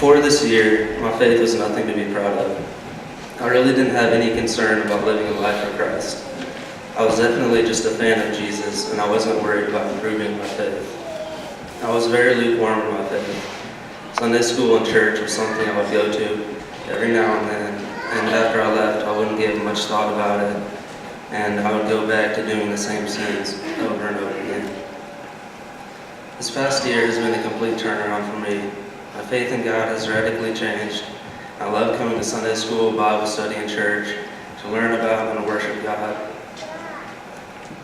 Before this year, my faith was nothing to be proud of. I really didn't have any concern about living a life for Christ. I was definitely just a fan of Jesus, and I wasn't worried about improving my faith. I was very lukewarm in my faith. Sunday school and church was something I would go to every now and then, and after I left, I wouldn't give much thought about it, and I would go back to doing the same sins over and over again. This past year has been a complete turnaround for me. My faith in God has radically changed. I love coming to Sunday school, Bible study, and church to learn about and worship God.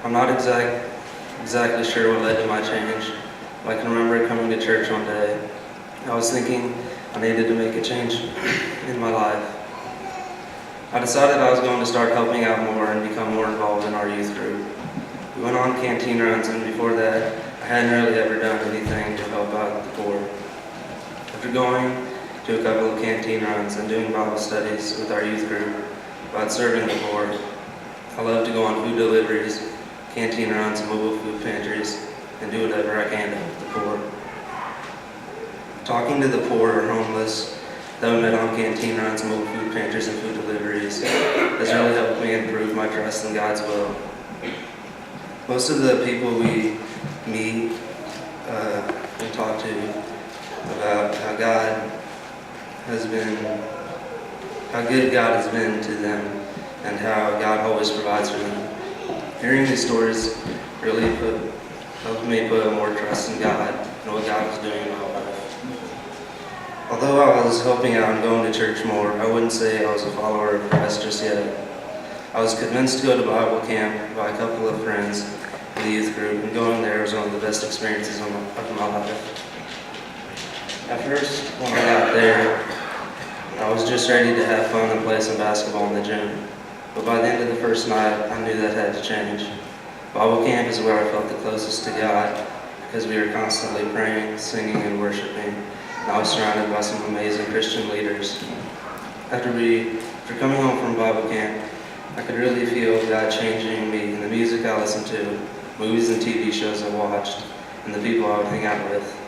I'm not exactly sure what led to my change, but I can remember coming to church one day. I was thinking I needed to make a change in my life. I decided I was going to start helping out more and become more involved in our youth group. We went on canteen runs, and before that, I hadn't really ever done anything to help out the poor. After going to a couple of canteen runs and doing Bible studies with our youth group about serving the poor, I love to go on food deliveries, canteen runs, and mobile food pantries, and do whatever I can to help the poor. Talking to the poor or homeless that we met on canteen runs, mobile food pantries, and food deliveries has really helped me improve my trust in God's will. Most of the people we meet and talk to about how good God has been to them and how God always provides for them. Hearing these stories really helped me put more trust in God and what God was doing in my life. Although I was helping out and going to church more, I wouldn't say I was a follower of Christ just yet. I was convinced to go to Bible camp by a couple of friends in the youth group, and going there was one of the best experiences of my life. At first, when I got there, I was just ready to have fun and play some basketball in the gym. But by the end of the first night, I knew that had to change. Bible camp is where I felt the closest to God because we were constantly praying, singing, and worshiping. And I was surrounded by some amazing Christian leaders. After coming home from Bible camp, I could really feel God changing me in the music I listened to, movies and TV shows I watched, and the people I would hang out with.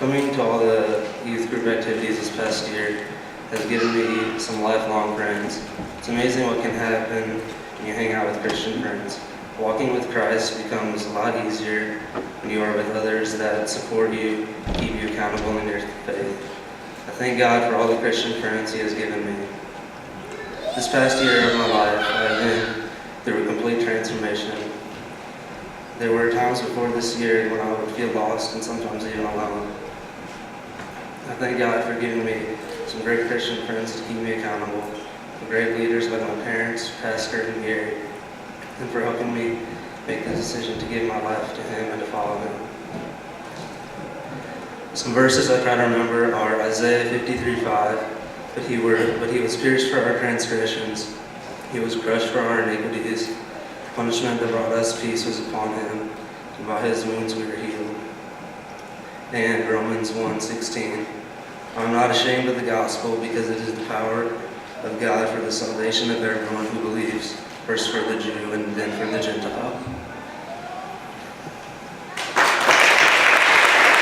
Coming to all the youth group activities this past year has given me some lifelong friends. It's amazing what can happen when you hang out with Christian friends. Walking with Christ becomes a lot easier when you are with others that support you, keep you accountable in your faith. I thank God for all the Christian friends He has given me. This past year of my life, I have been through a complete transformation. There were times before this year when I would feel lost and sometimes even alone. I thank God for giving me some great Christian friends to keep me accountable, some great leaders like my parents, Pastor, and Gary, and for helping me make the decision to give my life to Him and to follow Him. Some verses I try to remember are Isaiah 53:5. But he was pierced for our transgressions, He was crushed for our iniquities. The punishment that brought us peace was upon Him, and by His wounds we were healed. And Romans 1:16. I am not ashamed of the gospel, because it is the power of God for the salvation of everyone who believes, first for the Jew and then for the Gentile.